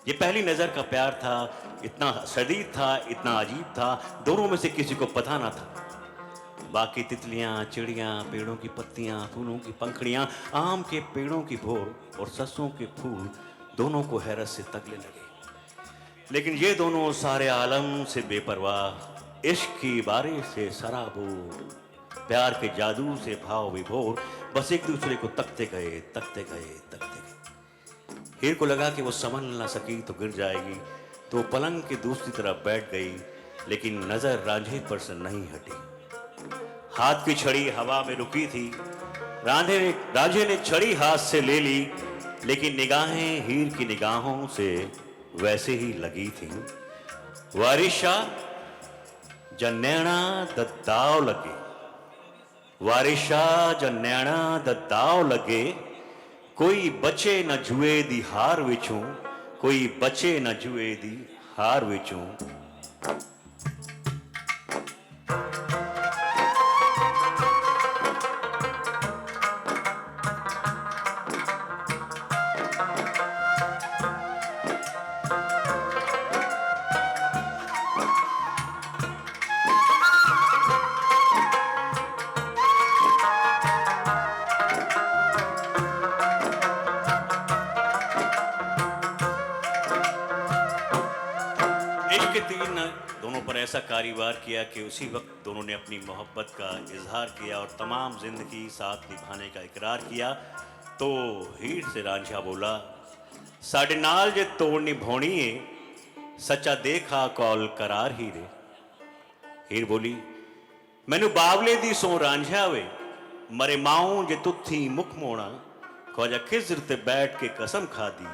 ये पहली नजर का प्यार था, इतना शदीद था, इतना अजीब था, दोनों में से किसी को पता ना था। बाकी तितलियां, चिड़ियां, पेड़ों की पत्तियां, फूलों की पंखड़ियां, आम के पेड़ों की भोर और सरसों के फूल दोनों को हैरत से तकने लगे। लेकिन ये दोनों सारे आलम से बेपरवाह, इश्क की बारिश से सराबोर, प्यार के जादू से भाव विभोर, बस एक दूसरे को तकते गए, तकते गए, तकते गए। हीर को लगा कि वो संभल ना सकी तो गिर जाएगी, तो वो पलंग की दूसरी तरफ बैठ गई, लेकिन नजर रांझे पर से नहीं हटी। हाथ की छड़ी हवा में रुकी थी, रांझे ने छड़ी हाथ से ले ली, लेकिन निगाहें हीर की निगाहों से वैसे ही लगी थी। वारिशा जन्नैणा दद्दाव लगे, वारिशा जन्नैणा दद्दाव लगे, कोई बचे न जुए दी हार विचों, कोई बचे न जुए दी हार विचों। इश्क के तीर ने दोनों पर ऐसा कारीवार किया कि उसी वक्त दोनों ने अपनी मोहब्बत का इजहार किया और तमाम जिंदगी साथ निभाने का इकरार किया। तो हीर से रांझा बोला, साडे नाल जे तोड़नी भोनी है, सच्चा देखा कौल करार हीरे। हीर बोली, मैनू बावले दी सो रांझा वे, मरे माऊं जे तुथी मुख मोड़ा, खोजा खिजर ते बैठ के कसम खादी,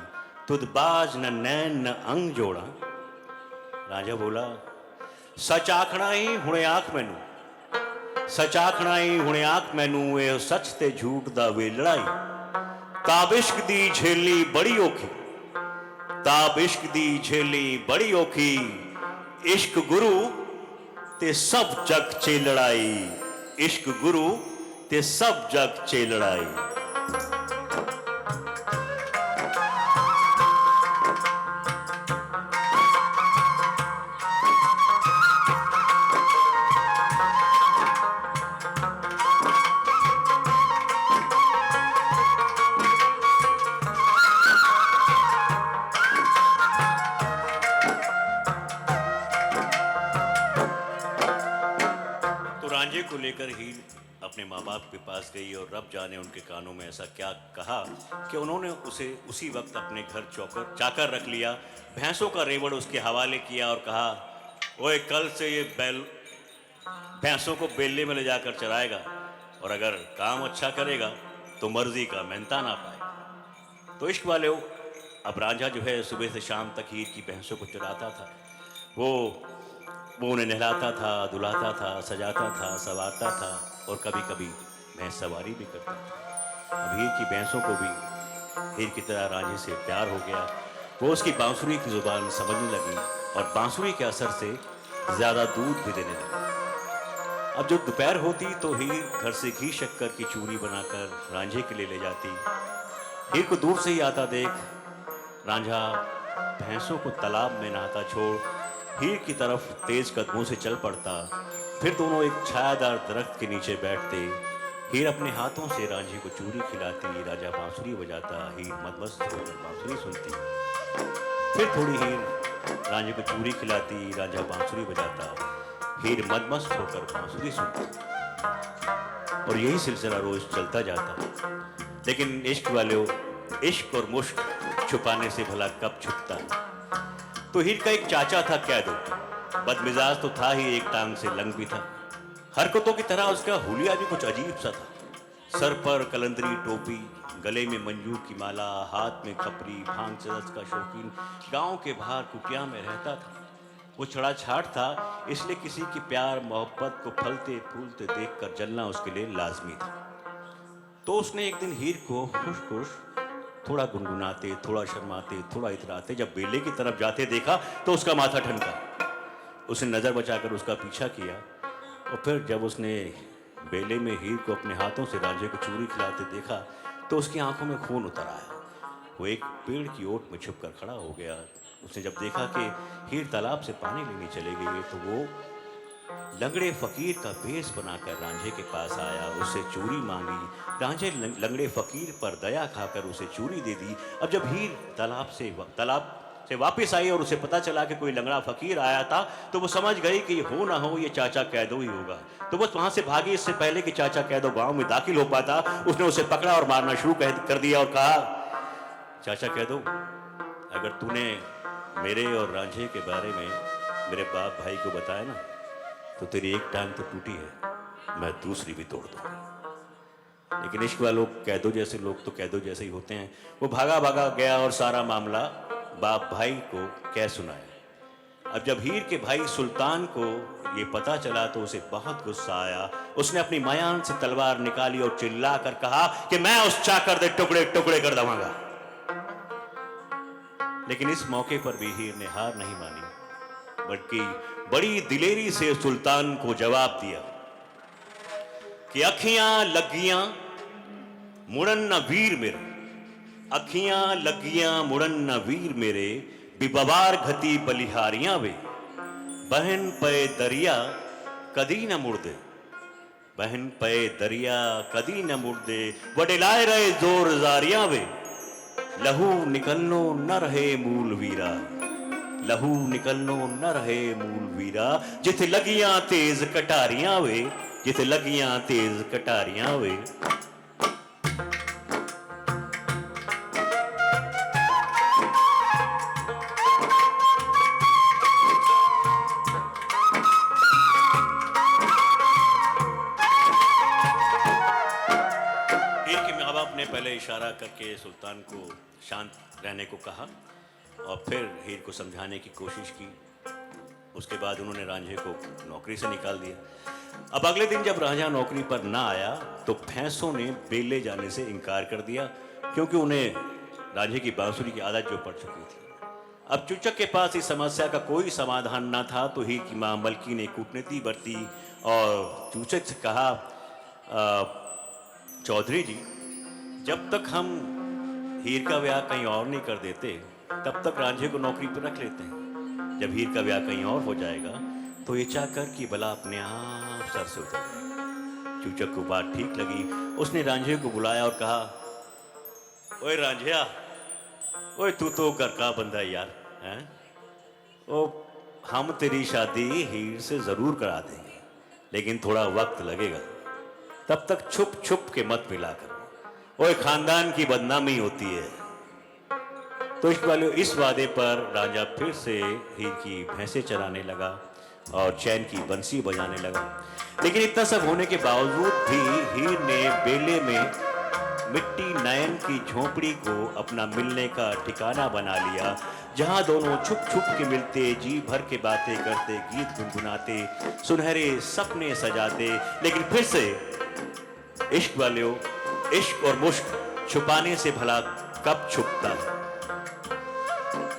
तुद बाज न नैन न अंग जोड़ा। राजा बोला, सच आखना ही हुणे आख मैनू, सच आखना ही हुणे आख मैनू, ये सच ते झूठ दा वे लड़ाई। ताब इश्क दी झेली बड़ी औखी, ताब इश्क दी झेली बड़ी औखी, इश्क गुरु ते सब जग चे लड़ाई, इश्क गुरु ते सब जग चे लड़ाई। रांझे को लेकर हीर अपने माँ बाप के पास गई और रब जाने उनके कानों में ऐसा क्या कहा कि उन्होंने उसे उसी वक्त अपने घर चाकर रख लिया, भैंसों का रेवड़ उसके हवाले किया और कहा, ओए कल से ये बैल भैंसों को बेले में ले जाकर चराएगा, और अगर काम अच्छा करेगा तो मर्जी का मेहनता ना पाए। तो इश्क वाले अब रांझा जो है सुबह से शाम तक हीर की भैंसों को चराता था। वो उन्हें नहलाता था, धुलाता था, सजाता था, संवारता था और कभी कभी भैंस सवारी भी करता था। अब हीर की भैंसों को भी हीर की तरह रांझे से प्यार हो गया। वो उसकी बांसुरी की जुबान समझने लगी और बांसुरी के असर से ज़्यादा दूध भी देने लगी। अब जब दोपहर होती तो हीर घर से घी शक्कर की चूरी बनाकर रांझे के लिए ले जाती। हीर को दूर से ही आता देख रांझा भैंसों को तालाब में नहाता छोड़ हीर की तरफ तेज कदमों से चल पड़ता। फिर दोनों एक छायादार दरख्त के नीचे बैठते। हीर अपने हाथों से रांझे को चूरी खिलाती, राजा बांसुरी बजाता, हीर मदमस्त होकर बांसुरी सुनती। फिर थोड़ी हीर रांझे को चूरी खिलाती, राजा बांसुरी बजाता, हीर मदमस्त होकर बांसुरी सुनती। और यही सिलसिला रोज चलता जाता। लेकिन इश्क वाले इश्क और मुश्क छुपाने से भला कब छुपता है। तो हीर का एक चाचा था कैदो, बदमिजाज तो था ही, एक टांग से लंग भी था। हरकतों की तरह उसका हुलिया भी कुछ अजीब सा था। सर पर कलंदरी टोपी, गले में मंजू की माला, हाथ में खपरी, भांग चरस का शौकीन, गांव के बाहर कुटिया में रहता था। वो छड़ा छाट था, इसलिए किसी की प्यार मोहब्बत को फलते फूलते देखकर जलना उसके लिए लाजमी था। तो उसने एक दिन हीर को खुश खुश थोड़ा गुनगुनाते, थोड़ा शर्माते, थोड़ा इतराते जब बेले की तरफ जाते देखा तो उसका माथा ठनका। उसने नज़र बचाकर उसका पीछा किया और फिर जब उसने बेले में हीर को अपने हाथों से रांझे को चूरी खिलाते देखा तो उसकी आंखों में खून उतर आया। वो एक पेड़ की ओट में छुपकर खड़ा हो गया। उसने जब देखा कि हीर तालाब से पानी लेने चले गई तो वो लंगड़े फकीर का भेष बनाकर रांझे के पास आया, उससे चूरी मांगी। रांझे लंगड़े फकीर पर दया खाकर उसे चूरी दे दी। अब जब हीर तालाब से वापस आई और उसे पता चला कि कोई लंगड़ा फकीर आया था तो वो समझ गई कि हो ना हो ये चाचा कैदो ही होगा। तो वो वहां से भागी, इससे पहले कि चाचा कैदो गांव में दाखिल हो पाता उसने उसे पकड़ा और मारना शुरू कर दिया और कहा, चाचा कैदो, अगर तूने मेरे और रांझे के बारे में मेरे बाप भाई को बताया ना तो तेरी एक टांग तो टूटी है, मैं दूसरी भी तोड़ दूंगा। लेकिन इश्क वालों, कैदो जैसे लोग तो कैदो जैसे ही होते हैं। वो भागा भागा गया और सारा मामला बाप भाई को कह सुनाया। अब जब हीर के भाई सुल्तान को ये पता चला तो उसे बहुत गुस्सा आया। उसने अपनी मयान से तलवार निकाली और चिल्ला कर कहा कि मैं उस चाकर दे टुकड़े टुकड़े कर दूंगा। लेकिन इस मौके पर भी हीर ने हार नहीं मानी, बल्कि बड़ी दिलेरी से सुल्तान को जवाब दिया कि अखियां लगियां मुड़न न वीर मेरे, अखियां लगियां मुड़न न वीर मेरे, बिबवार घती बलिहारियां वे, बहन पे दरिया कदी न मुड़दे, बहन पे दरिया कदी न मुड़दे, वडिलाए रहे जोर जारियां वे, लहू निकलनो न रहे मूल वीरा, लहू निकलनो न रहे मूल वीरा, जिथे लगियां तेज कटारियां वे, जिथे लगियां तेज कटारियां वे। हीर के माँ बाप ने पहले इशारा करके सुल्तान को शांत रहने को कहा और फिर हीर को समझाने की कोशिश की। उसके बाद उन्होंने रांझे को नौकरी से निकाल दिया। अब अगले दिन जब रांझा नौकरी पर ना आया तो भैंसों ने बेले जाने से इनकार कर दिया, क्योंकि उन्हें रांझे की बांसुरी की आदत जो पड़ चुकी थी। अब चूचक के पास इस समस्या का कोई समाधान ना था तो हीर की माँ मलकी ने कूटनीति बरती और चूचक से कहा, चौधरी जी, जब तक हम हीर का ब्याह कहीं और नहीं कर देते तब तक रांझे को नौकरी पर रख लेते हैं। जब हीर का ब्याह कहीं और हो जाएगा तो ये चाकर की बला अपने आप सर से उतर जाएगी। चूचक को बात ठीक लगी। उसने रांझे को बुलाया और कहा, ओए रांझिया, ओए तू तो घर का बंदा है यार, हैं? ओ, हम तेरी शादी हीर से जरूर करा देंगे, लेकिन थोड़ा वक्त लगेगा। तब तक छुप छुप के मत मिला करो, ओए खानदान की बदनामी होती है। तो इस वादे पर राजा फिर से हीर की भैंसें चराने लगा और चैन की बंसी बजाने लगा। लेकिन इतना सब होने के बावजूद भी हीर ने बेले में मिट्टी नयन की झोपड़ी को अपना मिलने का ठिकाना बना लिया, जहां दोनों छुप छुप के मिलते, जी भर के बातें करते, गीत गुनगुनाते, सुनहरे सपने सजाते। लेकिन फिर से इश्क वालों, इश्क और मुश्क छुपाने से भला कब छुपता है।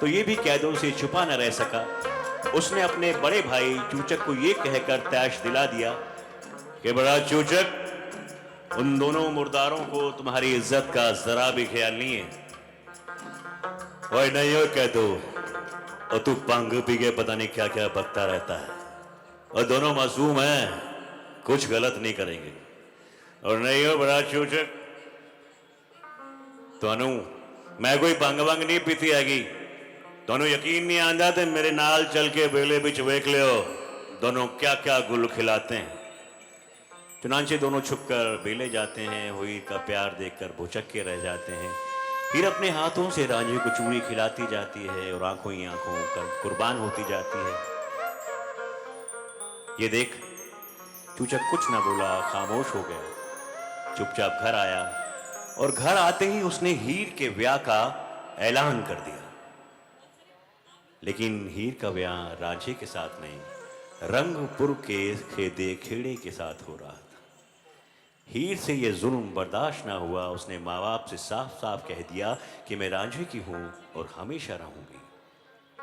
तो ये भी कैदों से छुपा न रह सका। उसने अपने बड़े भाई चूचक को ये कहकर तैश दिला दिया कि बड़ा चूचक, उन दोनों मुर्दारों को तुम्हारी इज्जत का जरा भी ख्याल नहीं है। ओए नहीं हो कैदो, और तू पंग पी के पता नहीं क्या क्या बकता रहता है, और दोनों मासूम हैं, कुछ गलत नहीं करेंगे। और नहीं हो बड़ा चूचक, तो मैं कोई पंग वंग नहीं पीती हैगी, दोनों यकीन नहीं आंदा तो मेरे नाल चल के बेले बिच वेख लियो दोनों क्या क्या गुल खिलाते हैं। चुनांचे दोनों छुपकर बेले जाते हैं, हुई का प्यार देखकर भुचक के रह जाते हैं। हीर अपने हाथों से रांझे को चूड़ी खिलाती जाती है और आंखों ही आंखों कर कुर्बान होती जाती है। ये देख चूचक कुछ न बोला, खामोश हो गया। चुपचाप घर आया और घर आते ही उसने हीर के ब्याह का ऐलान कर दिया। लेकिन हीर का ब्याह रांझे के साथ नहीं, रंगपुर के खेदे खेड़े के साथ हो रहा था। हीर से यह जुल्म बर्दाश्त ना हुआ। उसने माँ बाप से साफ साफ कह दिया कि मैं रांझे की हूं और हमेशा रहूंगी।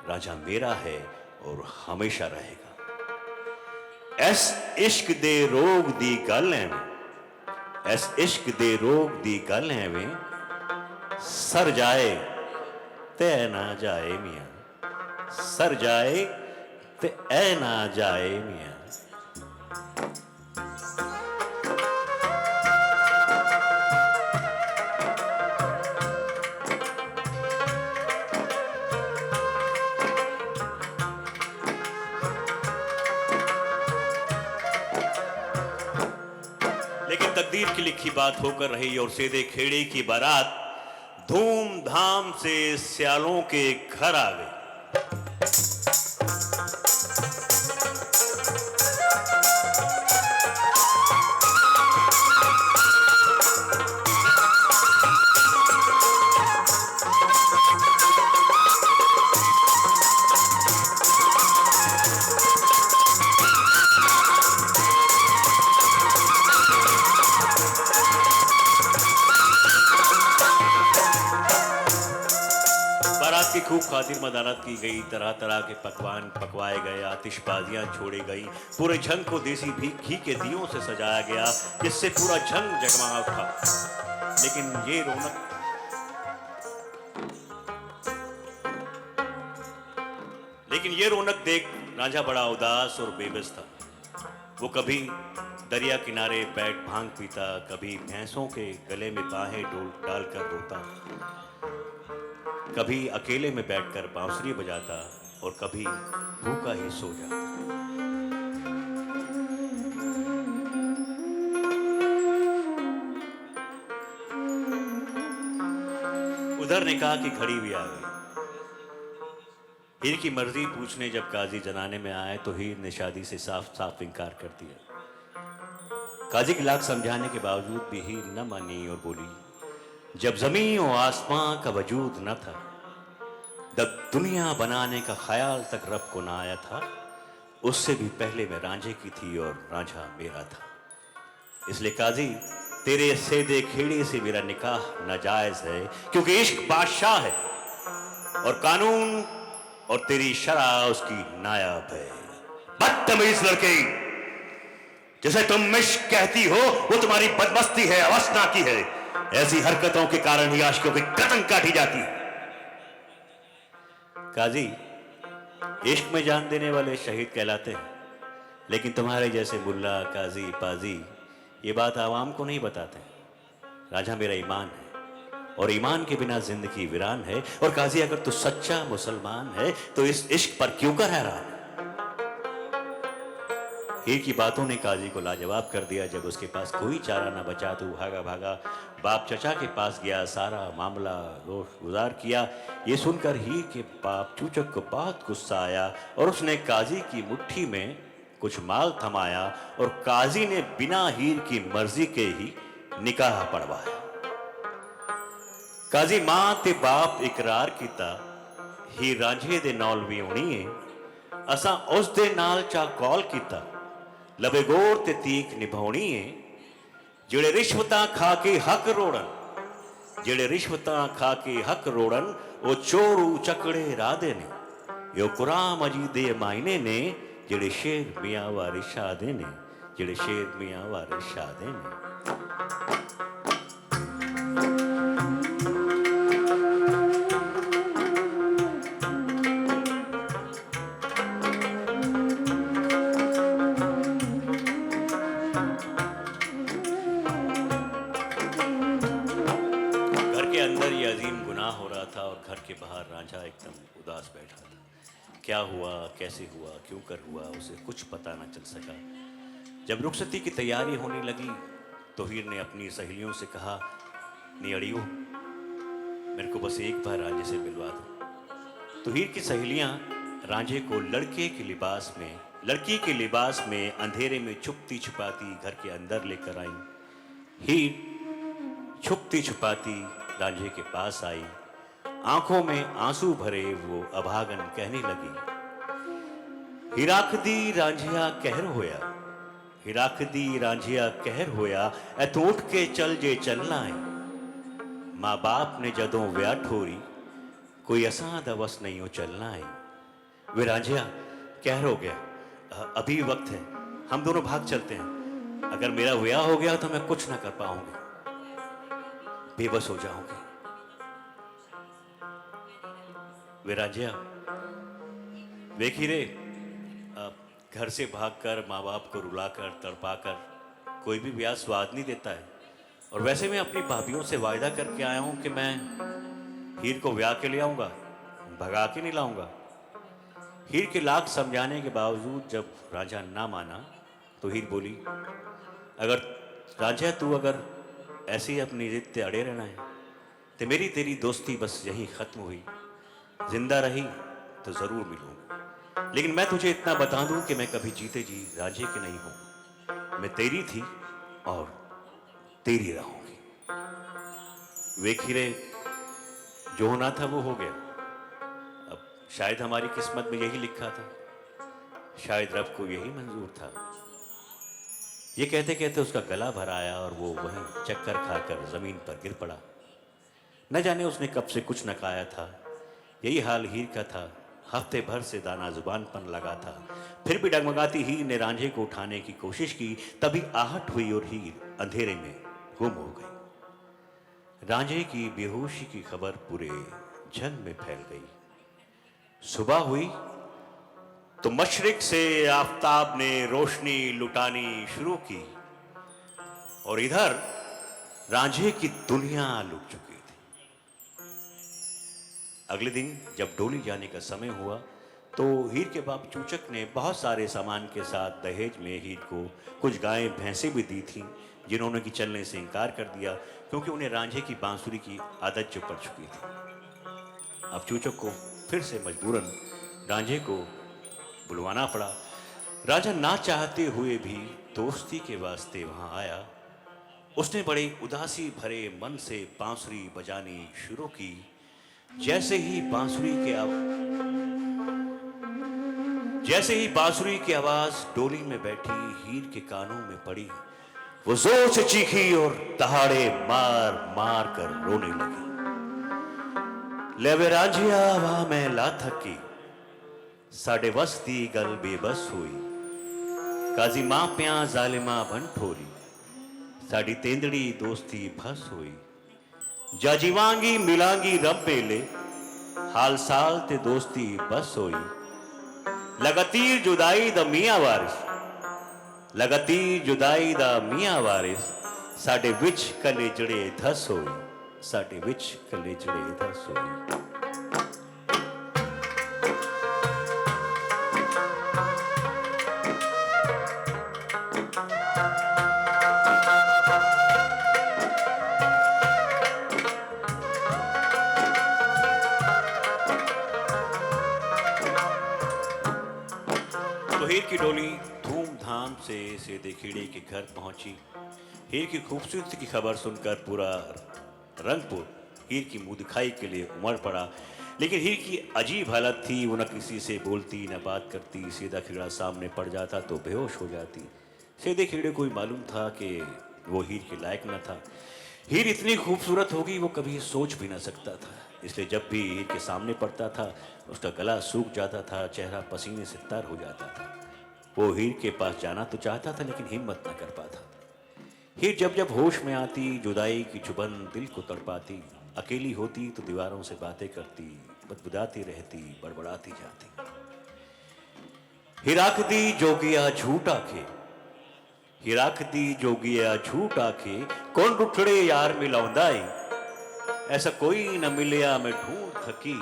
राजा मेरा है और हमेशा रहेगा। ऐस इश्क दे रोग दी गल है में, ऐस इश्क दे रोग दी गल है में, सर जाए ते ना जाए मियां, सर जाए ते ऐ ना जाए मियां। लेकिन तकदीर की लिखी बात होकर रही और सीधे खेड़े की बारात धूमधाम से सियालों के घर आ गई। बारात की खूब खातिर मदानत की गई, तरह तरह के पकवान पकवाए गए, आतिशबाजियां छोड़ी गई, पूरे झंग को देसी घी के दियों से सजाया गया जिससे पूरा झंग जगमगा उठा। लेकिन ये रौनक देख रांझा बड़ा उदास और बेबस था। वो कभी दरिया किनारे बैठ भांग पीता, कभी भैंसों के गले में बाहें डालकर रोता, कभी अकेले में बैठकर बांसुरी बजाता और कभी भूखा ही सो जाता। उधर निकाह की घड़ी भी आ गई। हीर की मर्जी पूछने जब काजी जनाने में आए तो हीर ने शादी से साफ साफ इनकार कर दिया। काजी की लाख समझाने के बावजूद भी हीर न मानी और बोली, जब जमीन और आसमां का वजूद न था, जब दुनिया बनाने का ख्याल तक रब को ना आया था, उससे भी पहले मैं रांझे की थी और रांझा मेरा था। इसलिए काजी तेरे सेदे खेड़े से मेरा निकाह नाजायज है, क्योंकि इश्क बादशाह है और कानून और तेरी शरा उसकी नायाब है। बदतमीज लड़के, जिसे तुम इश्क कहती हो वो तुम्हारी बदमस्ती है, अवस्था की है। ऐसी हरकतों के कारण ही आशिकों की गर्दन काटी जाती है। काजी, इश्क में जान देने वाले शहीद कहलाते हैं, लेकिन तुम्हारे जैसे मुल्ला काजी पाजी ये बात आवाम को नहीं बताते। राजा मेरा ईमान है और ईमान के बिना जिंदगी वीरान है। और काजी, अगर तू सच्चा मुसलमान है तो इस इश्क पर क्यों कर हैरान है? हीर की बातों ने काजी को लाजवाब कर दिया। जब उसके पास कोई चारा न बचा तो भागा भागा बाप चचा के पास गया, सारा मामला रोश गुजार किया। ये सुनकर हीर के बाप चूचक को बहुत गुस्सा आया और उसने काजी की मुट्ठी में कुछ माल थमाया और काजी ने बिना हीर की मर्जी के ही निकाह पढ़वाया। काजी मां ते बाप इकरार किया, हीर रांझे दे नाल भी होनी है, असा उस दे नाल चा कॉल किया, लबे गोर ते तीक निभाउणी है। जेड़े रिश्वतां खा के हक रोड़न, जेड़े रिश्वतां खा के हक रोड़न, वो चोरू चकड़े राधे ने। यो कुरान मजीद दे मायने ने, जेड़े शेर मियां वारे शादे ने, जेड़े शेर मियां वारे शादे ने। घर के बाहर रांझा एकदम उदास बैठा था। क्या हुआ, कैसे हुआ, क्यों कर हुआ, उसे कुछ पता न चल सका। जब रुखसती की तैयारी होने लगी तो हीर ने अपनी सहेलियों से कहा, नियड़ियो मेरे को बस एक बार रांझे से मिलवा दो। तो हीर की सहेलियां रांझे को लड़की के लिबास में अंधेरे में छुपती छुपाती घर के अंदर लेकर आई। हीर छुपती छुपाती रांझे के पास आई। आंखों में आंसू भरे वो अभागन कहने लगी, हिराकदी रांझिया कहर होया, हिराकदी रांझिया कहर होया, ए तू उठ के चल जे चलना है। माँ बाप ने जदों व्या ठोरी, कोई असां दवस नहीं हो चलना है। वे रांझिया कहर हो गया, अभी वक्त है, हम दोनों भाग चलते हैं। अगर मेरा व्याह हो गया तो मैं कुछ ना कर पाऊंगी, बेबस हो जाऊंगी। वे रांझिया देखी रे, घर से भागकर माँ बाप को रुलाकर तड़पाकर कोई भी ब्याह स्वाद नहीं देता है। और वैसे मैं अपनी भाभीयों से वायदा करके आया हूं कि मैं हीर को ब्याह के ले आऊंगा, भगा के नहीं लाऊंगा। हीर के लाख समझाने के बावजूद जब राजा ना माना तो हीर बोली, अगर राजा तू अगर ऐसे ही अपनी जिद पे अड़े रहना है तो मेरी तेरी दोस्ती बस यही खत्म हुई। जिंदा रही तो जरूर मिलूंगा, लेकिन मैं तुझे इतना बता दूं कि मैं कभी जीते जी राजे के नहीं हूं। मैं तेरी थी और तेरी रहूंगी। वे खीरे, जो होना था वो हो गया। अब शायद हमारी किस्मत में यही लिखा था, शायद रब को यही मंजूर था। ये कहते कहते उसका गला भर आया और वो वहीं चक्कर खाकर जमीन पर गिर पड़ा। न जाने उसने कब से कुछ न खाया था। यही हाल हीर का था। हफ्ते भर से दाना जुबान पर लगा था, फिर भी डगमगाती हीर ने रांझे को उठाने की कोशिश की। तभी आहट हुई और हीर अंधेरे में गुम हो गई। रांझे की बेहोशी की खबर पूरे जंग में फैल गई। सुबह हुई तो मशरिक से आफताब ने रोशनी लुटानी शुरू की और इधर रांझे की दुनिया लुट चुकी थी। अगले दिन जब डोली जाने का समय हुआ तो हीर के बाप चूचक ने बहुत सारे सामान के साथ दहेज में हीर को कुछ गायें भैंसें भी दी थीं, जिन्होंने कि चलने से इनकार कर दिया क्योंकि उन्हें रांझे की बांसुरी की आदत जो पड़ चुकी थी। अब चूचक को फिर से मजबूरन रांझे को बुलवाना पड़ा। राजा ना चाहते हुए भी दोस्ती के वास्ते वहां आया। उसने बड़े उदासी भरे मन से बांसुरी बजानी शुरू की। जैसे ही बांसुरी की आवाज डोली में बैठी हीर के कानों में पड़ी, वो जोर से चीखी और दहाड़े मार मार कर रोने लगी। लेवे रांझिया वाह मैं ला थकी, साडे वस दी गल बेबस हुई। काजी मां प्या जालिमा बन ठोरी, साडी तेंदड़ी दोस्ती भस हुई। जाजीवांगी मिलांगी रब बेले, हाल साल ते दोस्ती बस होई। लगातीर जुदाई दा मियां वारिस, लगातीर जुदाई दा मियां वारिस, साडे विच कलेजड़े धस होई, साडे विच कलेजड़े धस होई। तो हीर की डोली धूमधाम से सीधे खीड़े के घर पहुंची। हीर की खूबसूरती की खबर सुनकर पूरा रंगपुर हीर की मुंह दिखाई के लिए उमड़ पड़ा। लेकिन हीर की अजीब हालत थी, वो न किसी से बोलती न बात करती। सीधा खीड़ा सामने पड़ जाता तो बेहोश हो जाती। सीधे खीड़े को ही मालूम था कि वो हीर के लायक न था। हीर इतनी खूबसूरत होगी वो कभी सोच भी न सकता था। इसलिए जब भी हीर के सामने पड़ता था उसका गला सूख जाता था, चेहरा पसीने से तर हो जाता था। वो हीर के पास जाना तो चाहता था लेकिन हिम्मत न कर पाता। हीर जब जब होश में आती जुदाई की चुभन दिल को तड़पाती। अकेली होती तो दीवारों से बातें करती, बदबुदाती रहती, बड़बड़ाती जाती। हिराकदी जोगिया झूठ आखे, हिराकदी जोगिया झूठ आखे, कौन रुठड़े यार मिलाउंदा है। ऐसा कोई न मिलिया मैं ढूंढ थकी,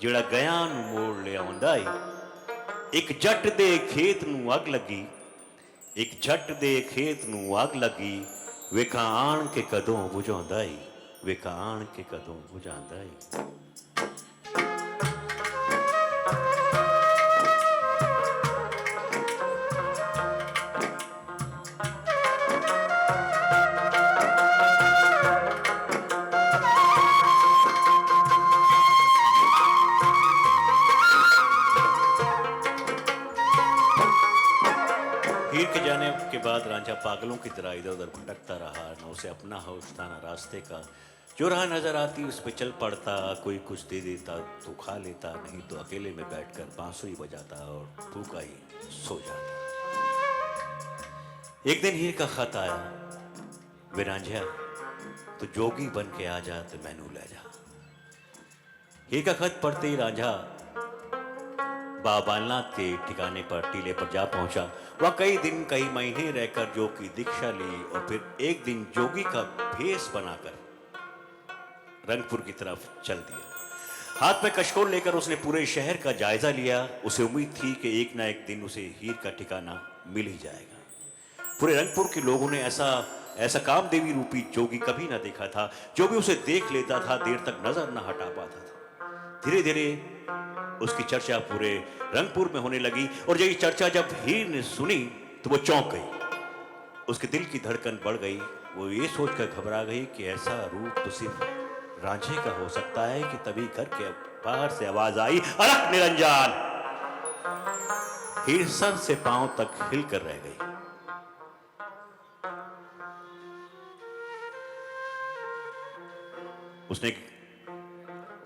ਜਿਹੜਾ ਗਿਆ ਨੂੰ ਮੋੜ ਲਿਆਉਂਦਾ ਏ। ਇੱਕ ਜੱਟ ਦੇ ਖੇਤ ਨੂੰ ਅੱਗ ਲੱਗੀ, ਇੱਕ ਜੱਟ ਦੇ ਖੇਤ ਨੂੰ ਅੱਗ ਲੱਗੀ, ਵੇਖਾਂ ਆਣ ਕੇ ਕਦੋਂ ਬੁਝਾਉਂਦਾ ਏ। वे कान के कदों हो जाता है। हीर के जाने के बाद रांझा पागलों की तरह इधर उधर भटकता रहा, न उसे अपना होश था न रास्ते का। जो राह नजर आती उस पे चल पड़ता, कोई कुछ दे देता तो खा लेता, नहीं तो अकेले में बैठकर बांसुरी बजाता और भूखा ही सो जाता। एक दिन हीर का खत आया, वे रांझा तो जोगी बन के आ जा तो मैनू ले जा। हीर का खत पढ़ते ही रांझा बाबालनाथ के ठिकाने पर टीले पर जा पहुंचा। वह कई दिन कई महीने रहकर जो की दीक्षा ली और फिर एक दिन जोगी का भेष बनाकर रंगपुर की तरफ चल दिया। हाथ में कशकोल लेकर उसने पूरे शहर का जायजा लिया। उसे उम्मीद थी कि एक ना एक दिन उसे हीर का ठिकाना मिल ही जाएगा। पूरे रंगपुर के लोगों ने ऐसा कामदेवी रूपी जोगी कभी ना देखा था। जो भी उसे देख लेता था देर तक नजर न हटा पाता था। धीरे धीरे उसकी चर्चा पूरे रंगपुर में होने लगी और यही चर्चा जब हीर ने सुनी तो वो चौंक गई। उसके दिल की धड़कन बढ़ गई। वो ये सोचकर घबरा गई कि ऐसा रूप तो सिर्फ रांझे का हो सकता है कि तभी घर के बाहर से आवाज आई, अलख निरंजन। हीर सर से पांव तक हिलकर रह गई।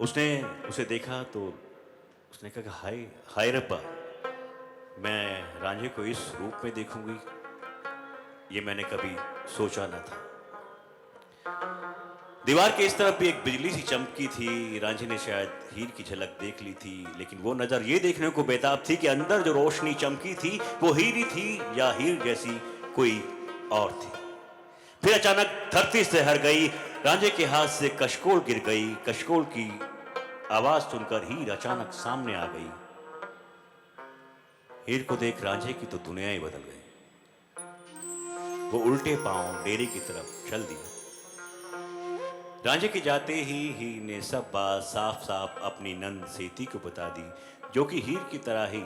उसने उसे देखा तो उसने कहा, हाय हाय रब्बा, मैं रांझे को इस रूप में देखूंगी ये मैंने कभी सोचा ना था। दीवार के इस तरफ भी एक बिजली सी चमकी थी। रांझे ने शायद हीर की झलक देख ली थी, लेकिन वो नजर ये देखने को बेताब थी कि अंदर जो रोशनी चमकी थी वो हीर ही थी या हीर जैसी कोई और थी। फिर अचानक धरती से हर गई। रांझे के हाथ से कशकोल गिर गई। कशकोल की आवाज सुनकर हीर अचानक सामने आ गई। हीर को देख रांझे की तो दुनिया ही बदल गई। वो उल्टे पांव डेरे की तरफ चल दिया। रांझे के जाते ही हीर ने सब बात साफ साफ अपनी नंद सेती को बता दी, जो कि हीर की तरह ही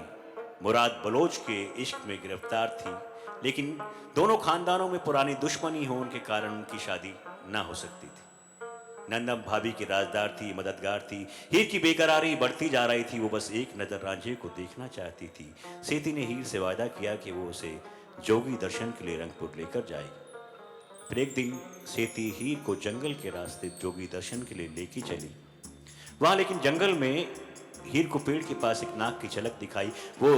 मुराद बलोच के इश्क में गिरफ्तार थी। लेकिन दोनों खानदानों में पुरानी दुश्मनी होने के कारण उनकी शादी ना हो सकती थी। नंदम भाभी की राजदार थी, मददगार थी। हीर की बेकरारी बढ़ती जा रही थी। वो बस एक नजर रांझे को देखना चाहती थी। सेती ने हीर से वादा किया कि वो उसे जोगी दर्शन के लिए रंगपुर लेकर जाएगी। फिर एक दिन सेती हीर को जंगल के रास्ते जोगी दर्शन के लिए लेके चली। वहां लेकिन जंगल में हीर को पेड़ के पास एक नाग की झलक दिखाई। वो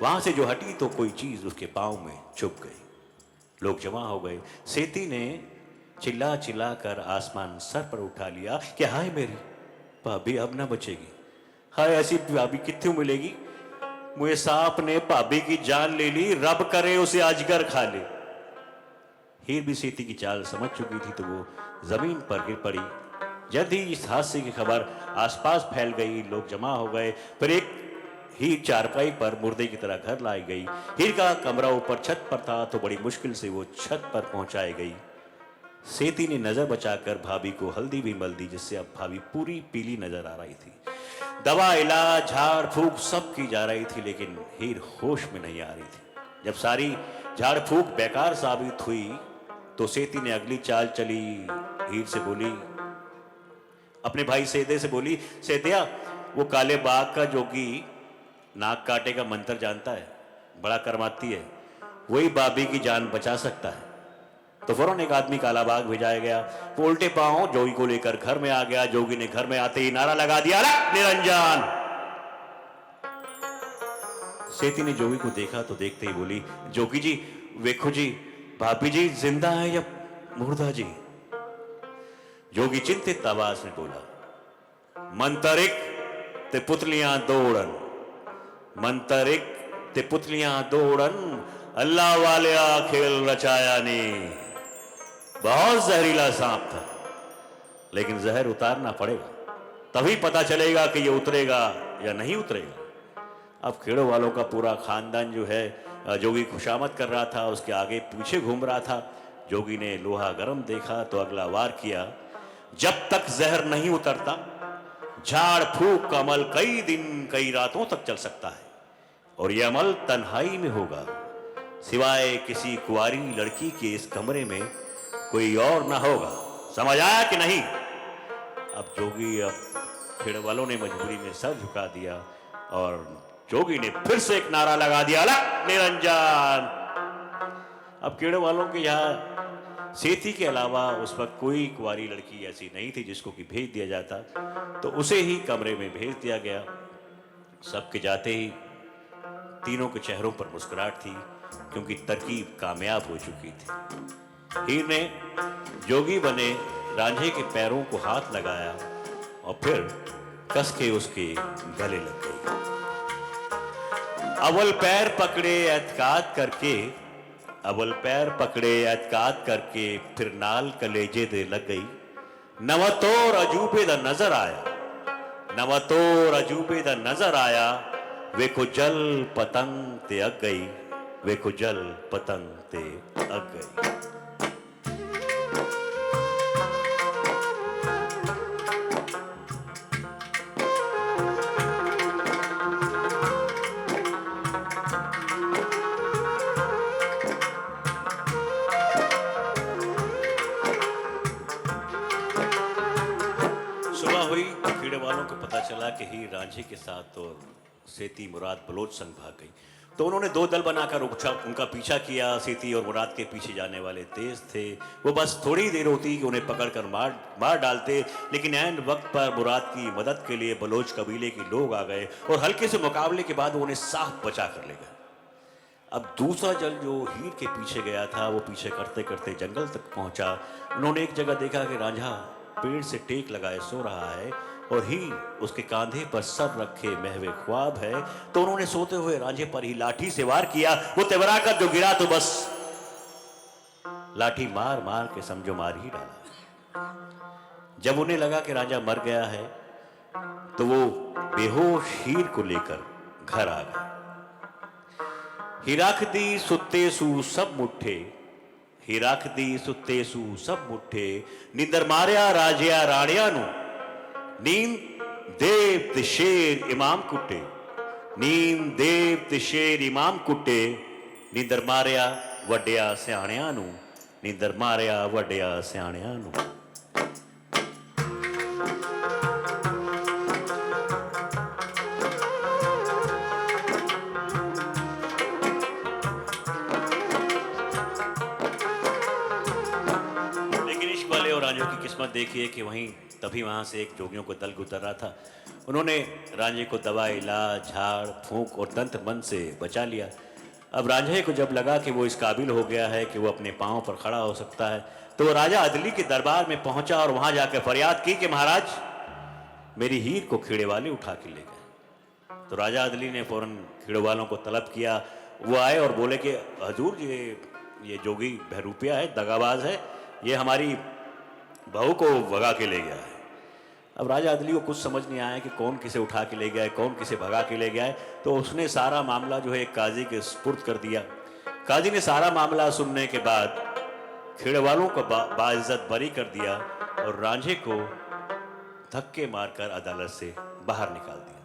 वहां से जो हटी तो कोई चीज उसके पांव में चुभ गई। लोग जमा हो गए। सेती ने चिल्ला चिल्ला कर आसमान सर पर उठा लिया कि हाय मेरी भाभी अब ना बचेगी। हाय ऐसी भाभी कित्थों मिलेगी। मुझे सांप ने भाभी की जान ले ली, रब करे उसे अजगर खा ले। हीर भी सेती की चाल समझ चुकी थी तो वो जमीन पर गिर पड़ी। जल्द ही इस हादसे की खबर आसपास फैल गई। लोग जमा हो गए। फिर एक हीर चारपाई पर मुर्दे की तरह घर लाई गई। हीर का कमरा ऊपर छत पर था तो बड़ी मुश्किल से वो छत पर पहुंचाई गई। सेती ने नजर बचाकर भाभी को हल्दी भी मल दी, जिससे अब भाभी पूरी पीली नजर आ रही थी। दवा इलाज झाड़ फूक सब की जा रही थी, लेकिन हीर होश में नहीं आ रही थी। जब सारी झाड़ फूक बेकार साबित हुई तो सेती ने अगली चाल चली। हीर से बोली, अपने भाई सेदे से बोली, सेतिया वो काले बाग का जोगी नाक काटे का मंत्र जानता है, बड़ा कर्माती है, वही भाभी की जान बचा सकता है। तो फौरन एक आदमी काला बाग भेजाया गया। वो उल्टे पांव जोगी को लेकर घर में आ गया। जोगी ने घर में आते ही नारा लगा दिया, अलख निरंजन। सेती ने जोगी को देखा तो देखते ही बोली, जोगी जी वेखो जी, भाभी जी जिंदा है या मुर्दा जी। जोगी चिंतित आवाज में बोला, मंतरिक ते पुतलियां दौड़न, मंतरिक ते पुतलियां दौड़न, अल्लाह वाले खेल रचाया ने। बहुत जहरीला सांप था, लेकिन जहर उतारना पड़ेगा, तभी पता चलेगा कि ये उतरेगा या नहीं उतरेगा। अब खेड़ों वालों का पूरा खानदान जो है जोगी खुशामद कर रहा था, उसके आगे पीछे घूम रहा था। जोगी ने लोहा गरम देखा तो अगला वार किया। जब तक जहर नहीं उतरता झाड़ फूक का अमल कई दिन कई रातों तक चल सकता है, और यह अमल तन्हाई में होगा। सिवाय किसी कुंवारी लड़की के इस कमरे में कोई और ना होगा। समझ आया कि नहीं? अब जोगी, अब खेड़ वालों ने मजबूरी में सर झुका दिया और जोगी ने फिर से एक नारा लगा दिया, अलग निरंजन। अब खेड़ वालों के यहाँ सेठी के अलावा उस वक्त कोई कुंवारी लड़की ऐसी नहीं थी जिसको कि भेज दिया जाता, तो उसे ही कमरे में भेज दिया गया। सबके जाते ही तीनों के चेहरों पर मुस्कुराहट थी, क्योंकि तरकीब कामयाब हो चुकी थी। हीर ने जोगी बने रांझे के पैरों को हाथ लगाया और फिर कस के उसके गले लग गई। अव्वल पैर पकड़े एतकाद करके, अव्वल पैर पकड़े एतकाद करके, फिर नाल कलेजे दे लग गई। नवतोर अजूबे दा नजर आया, नवतोर अजूबे दा नजर आया। वेखो जल पतंग ते अग गई, वेखो जल पतंग ते अग गई। सुबह हुई तो कीड़े वालों को पता चला कि हीर रांझे के साथ और सेती मुराद बलोच संग भाग गई। तो उन्होंने दो दल बनाकर उनका पीछा किया। सेती और मुराद के पीछे जाने वाले तेज थे, वो बस थोड़ी देर होती कि उन्हें पकड़कर मार डालते, लेकिन ऐन वक्त पर मुराद की मदद के लिए बलोच कबीले के लोग आ गए और हल्के से मुकाबले के बाद वो उन्हें साफ बचा कर ले गए। अब दूसरा जल जो हीर के पीछे गया था, वो पीछे करते करते जंगल तक पहुंचा। उन्होंने एक जगह देखा कि रांझा पेड़ से टेक लगाए सो रहा है और हीर उसके कांधे पर सर रखे महवे ख्वाब है। तो उन्होंने सोते हुए रांझे पर ही लाठी से वार किया। वो तिबरा कर जो गिरा तो बस लाठी मार मार के समझो मार ही डाला। जब उन्हें लगा कि रांझा मर गया है तो वो बेहोश हीर को लेकर घर आ गए। हिराख दी सुत्ते सू सब मुठ्ठे, हिराख दी सुत्ते सू सब मुठ्ठे, निंदर मारिया राजिया राणिया नू, नींद देव ते शेर इमाम कुट्टे, नींद देव ते शेर इमाम कुट्टे, नींदर मारिया वड्डिया सियाणिया नू, नींदर मारिया वड्डिया सियाणिया नू। रांझे की किस्मत देखिए कि वहीं तभी वहां से एक जोगियों को दल गुजर रहा था। उन्होंने रांझे को दवा, इलाज, झाड़ फूंक और तंत्र मंत्र से बचा लिया। अब रांझे को जब लगा कि वो इस काबिल हो गया है कि वो अपने पांव पर खड़ा हो सकता है, तो वो राजा अदली के दरबार में पहुंचा और वहां जाकर फरियाद की कि महाराज, मेरी हीर को खेड़े वाले उठा के ले गए। तो राजा अदली ने फौरन खेड़े वालों को तलब किया। वो आए और बोले कि हजूर, ये जोगी बहरूपिया है, दगाबाज है, ये हमारी बहू को भगा के ले गया है। अब राजा अदली को कुछ समझ नहीं आया कि कौन किसे उठा के ले गया है, कौन किसे भगा के ले गया है। तो उसने सारा मामला जो है एक काजी के सुपुर्द कर दिया। काजी ने सारा मामला सुनने के बाद खेड़े वालों को बाइज्जत बरी कर दिया और रांझे को धक्के मारकर अदालत से बाहर निकाल दिया।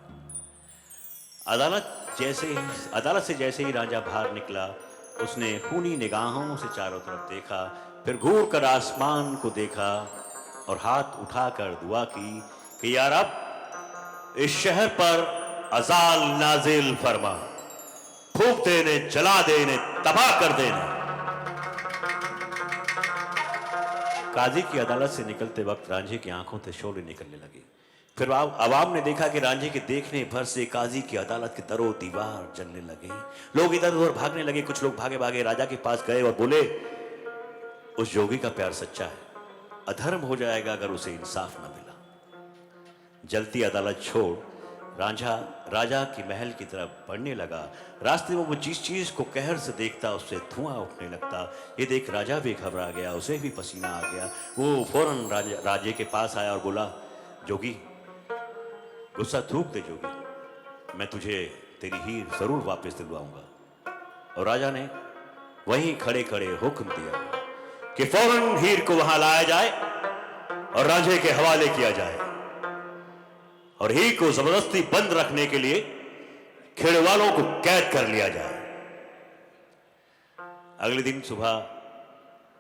अदालत से जैसे ही रांझा बाहर निकला, उसने खूनी निगाहों से चारों तरफ देखा, फिर घूर कर आसमान को देखा और हाथ उठाकर दुआ की कि या रब, इस शहर पर अजाल नाजिल फरमा, फूंक देने, जला देने, तबाह कर देने। काजी की अदालत से निकलते वक्त रांझे की आंखों से शोले निकलने लगे। फिर आवाम ने देखा कि रांझे के देखने भर से काजी की अदालत के दरो दीवार जलने लगे। लोग इधर उधर भागने लगे। कुछ लोग भागे भागे राजा के पास गए और बोले, उस जोगी का प्यार सच्चा है, अधर्म हो जाएगा अगर उसे इंसाफ न मिला। जलती अदालत छोड़ रांझा राजा की महल की तरफ बढ़ने लगा। रास्ते में वो जिस चीज को कहर से देखता उससे धुआं उठने लगता। ये देख राजा भी घबरा गया, उसे भी पसीना आ गया। वो फौरन राजे के पास आया और बोला, जोगी, गुस्सा थूक दे जोगी, मैं तुझे तेरी हीर जरूर वापस दिलवाऊंगा। और राजा ने वहीं खड़े खड़े हुक्म दिया कि फौरन हीर को वहां लाया जाए और रांझे के हवाले किया जाए और हीर को जबरदस्ती बंद रखने के लिए खेड़ वालों को कैद कर लिया जाए। अगले दिन सुबह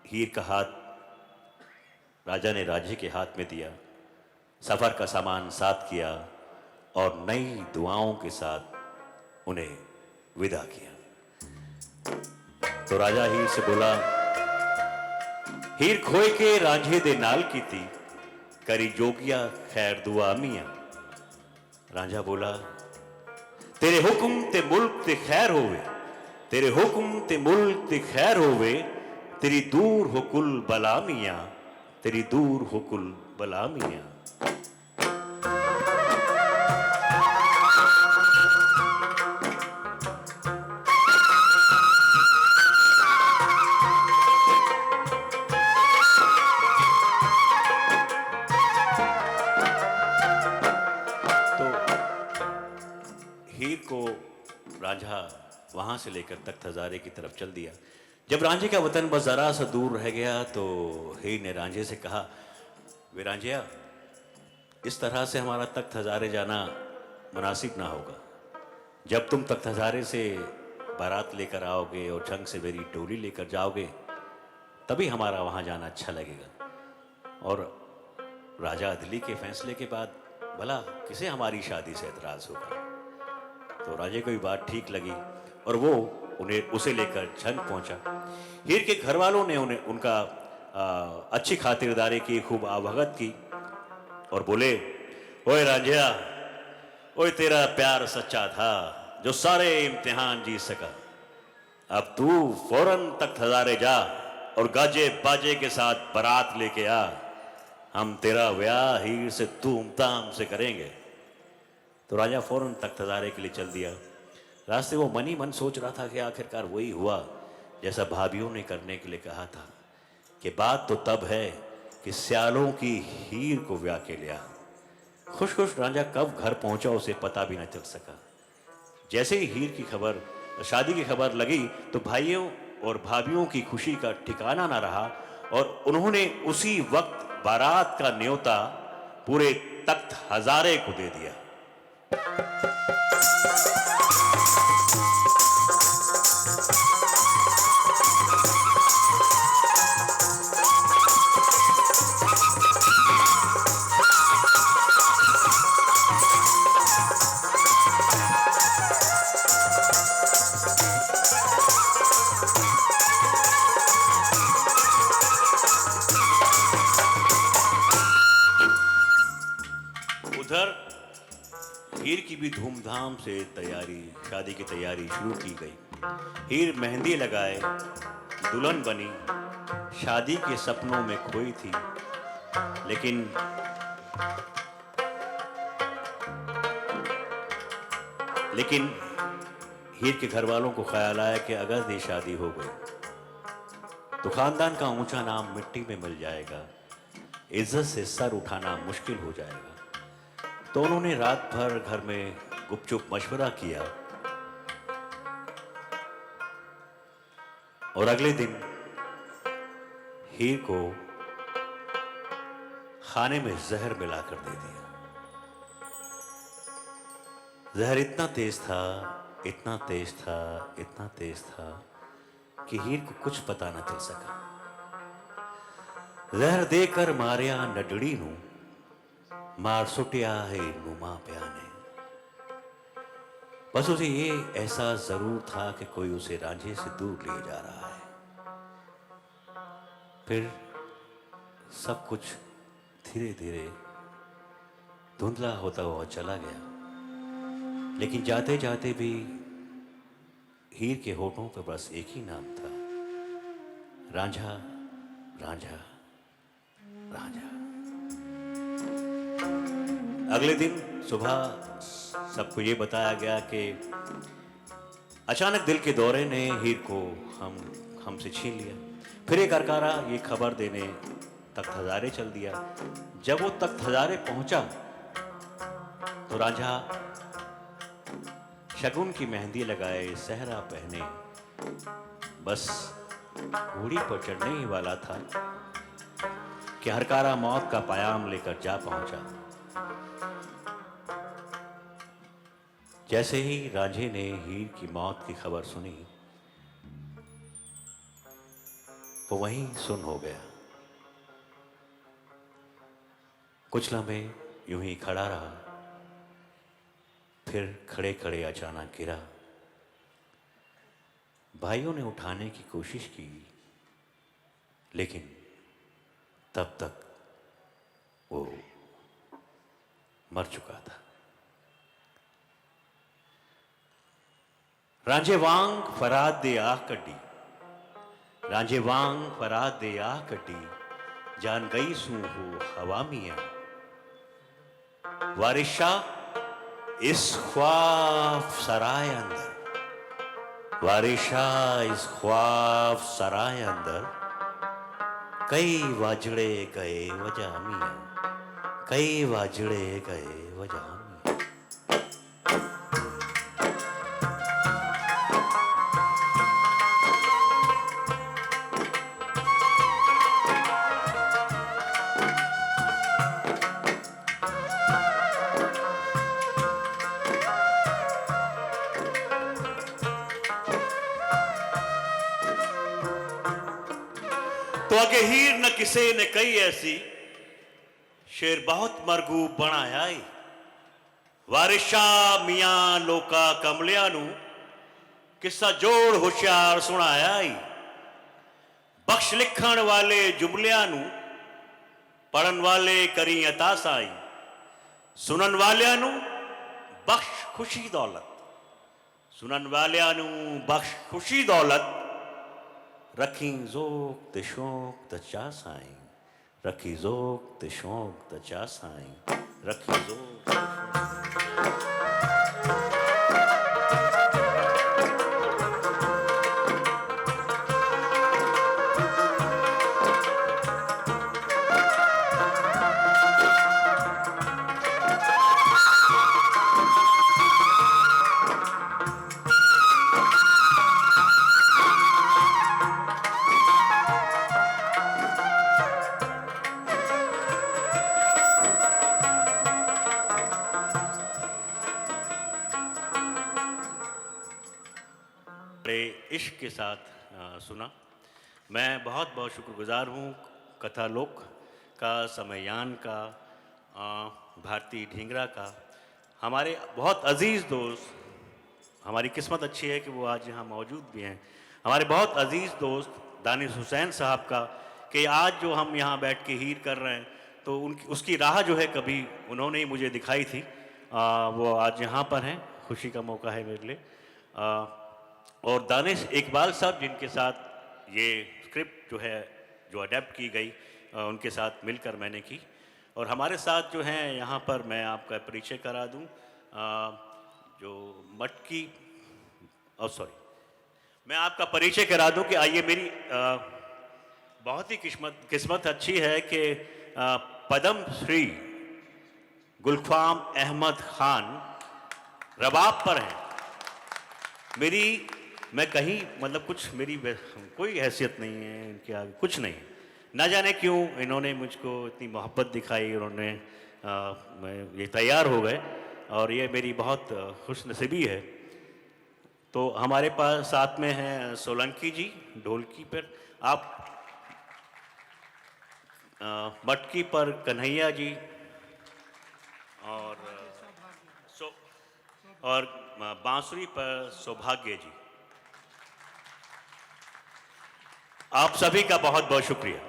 हीर का हाथ राजा ने रांझे के हाथ में दिया, सफर का सामान साथ किया और नई दुआओं के साथ उन्हें विदा किया। तो राजा हीर से बोला, हीर खोए के रांझे दे नाल की थी, करी जोगिया खैर दुआ मियां। रांझा बोला, तेरे हुक्म ते मुल्क ते खैर होवे, तेरे हुक्म ते मुल्क ते खैर होवे, तेरी दूर हो कुल बला मियां, तेरी दूर हो कुल बला मियां। हीर को रांझा वहां से लेकर तख्त हजारे की तरफ चल दिया। जब रांझे का वतन बस जरा सा दूर रह गया तो हीर ने रांझे से कहा, वे रांझिया, इस तरह से हमारा तख्त हजारे जाना मुनासिब ना होगा। जब तुम तख्त हजारे से बारात लेकर आओगे और जंग से मेरी टोली लेकर जाओगे, तभी हमारा वहां जाना अच्छा लगेगा। और राजा अदली के फैसले के बाद भला किसे हमारी शादी से एतराज होगा। तो राजे को ये बात ठीक लगी और वो उसे लेकर झंग पहुंचा। हीर के घर वालों ने उनका अच्छी खातिरदारी की, खूब आवभगत की और बोले, ओए रांझिया, ओए तेरा प्यार सच्चा था जो सारे इम्तिहान जीत सका। अब तू फौरन तख्त हजारे जा और गाजे बाजे के साथ बारात लेके आ। हम तेरा ब्याह हीर से धूमधाम से करेंगे। तो राजा फौरन तख्त हजारे के लिए चल दिया। रास्ते वो मन ही मन सोच रहा था कि आखिरकार वही हुआ जैसा भाभीियों ने करने के लिए कहा था, कि बात तो तब है कि स्यालों की हीर को ब्याह के लिया। खुश खुश रांझा कब घर पहुंचा उसे पता भी न चल सका। जैसे ही हीर की खबर, शादी की खबर लगी तो भाइयों और भाभीियों की खुशी का ठिकाना ना रहा और उन्होंने उसी वक्त बारात का न्योता पूरे तख्त हजारे को दे दिया। उधर हीर की भी धूमधाम से शादी की तैयारी शुरू की गई। हीर मेहंदी लगाए दुल्हन बनी, शादी के सपनों में खोई थी। लेकिन हीर के घर वालों को ख्याल आया कि अगर ये शादी हो गई तो खानदान का ऊंचा नाम मिट्टी में मिल जाएगा, इज्जत से सर उठाना मुश्किल हो जाएगा। तो उन्होंने रात भर घर में गुपचुप मशवरा किया और अगले दिन हीर को खाने में जहर मिलाकर दे दिया। जहर इतना तेज था, इतना तेज था, इतना तेज था कि हीर को कुछ पता न चल सका। जहर देकर मारिया नडड़ी नू, मार सुटिया है नुमा प्याने। बस उसे ये एहसास जरूर था कि कोई उसे रांझे से दूर ले जा रहा है। फिर सब कुछ धीरे धीरे धुंधला होता हुआ चला गया। लेकिन जाते जाते भी हीर के होठों पर बस एक ही नाम था, रांझा रांझा रांझा। अगले दिन सुबह सबको ये बताया गया कि अचानक दिल के दौरे ने हीर को हमसे छीन लिया। फिर एक अरकारा ये खबर देने तख्त हजारे चल दिया। जब वो तख्त हजारे पहुंचा तो रांझा शगुन की मेहंदी लगाए, सहरा पहने, बस घोड़ी पर चढ़ने ही वाला था कि हरकारा मौत का पयाम लेकर जा पहुंचा। जैसे ही रांझे ने हीर की मौत की खबर सुनी, वो वहीं सुन हो गया। कुछ लम्हे यूं ही खड़ा रहा, फिर खड़े खड़े अचानक गिरा। भाइयों ने उठाने की कोशिश की, लेकिन तब तक वो मर चुका था। रांझे वांग फराद दे आह कड्डी, रांझे वांग फराद दे आह कड्डी, जान गई सू हो हवा मियां। वारिशा इस ख्वाब सराय अंदर, वारिशा इस ख्वाब सराय अंदर, कई वाजड़े गए वजह मियां, कई वाजड़े गए वजह मियां। तो अगे हीर न किसे ने कही ऐसी, शेर बहुत मरगूब बनाया ही। वारिशा मियां लोका कमलिया नू किस्सा जोड़ होशियार सुनाया ही। बख्श लिखण वाले जुमलिया नू पढ़न वाले करी अता साई, सुनन वालिया नू बख्श खुशी दौलत, सुनन वालिया नू बख्श खुशी दौलत, रखी ज़ोक ते शौक ते चा साईं, रखी ज़ोक ते शौक ते चा साईं, रखी ज़ोक ते बड़े इश्क के साथ सुना। मैं बहुत बहुत शुक्रगुजार हूँ कथा लोक का, समयान का, भारती ढींगरा का, हमारे बहुत अजीज़ दोस्त। हमारी किस्मत अच्छी है कि वो आज यहाँ मौजूद भी हैं। हमारे बहुत अजीज़ दोस्त दानिश हुसैन साहब का, कि आज जो हम यहाँ बैठ के हीर कर रहे हैं, तो उनकी उसकी राह जो है कभी उन्होंने ही मुझे दिखाई थी। वो आज यहाँ पर हैं, खुशी का मौका है मेरे लिए। और दानिश इकबाल साहब, जिनके साथ ये स्क्रिप्ट जो है जो अडेप्ट की गई, उनके साथ मिलकर मैंने की। और हमारे साथ जो हैं यहाँ पर, मैं आपका परिचय करा दूँ, जो मटकी मैं आपका परिचय करा दूँ कि आइए, मेरी बहुत ही किस्मत अच्छी है कि पद्म श्री गुलफाम अहमद खान रबाब पर हैं। मैं कहीं मतलब कुछ मेरी कोई हैसियत नहीं है इनके आगे, कुछ नहीं। ना जाने क्यों इन्होंने मुझको इतनी मोहब्बत दिखाई, उन्होंने मैं ये तैयार हो गए, और ये मेरी बहुत खुशनसीबी है। तो हमारे पास साथ में हैं सोलंकी जी ढोलकी पर, आप मटकी पर कन्हैया जी, और बांसुरी पर सौभाग्य जी। आप सभी का बहुत बहुत शुक्रिया।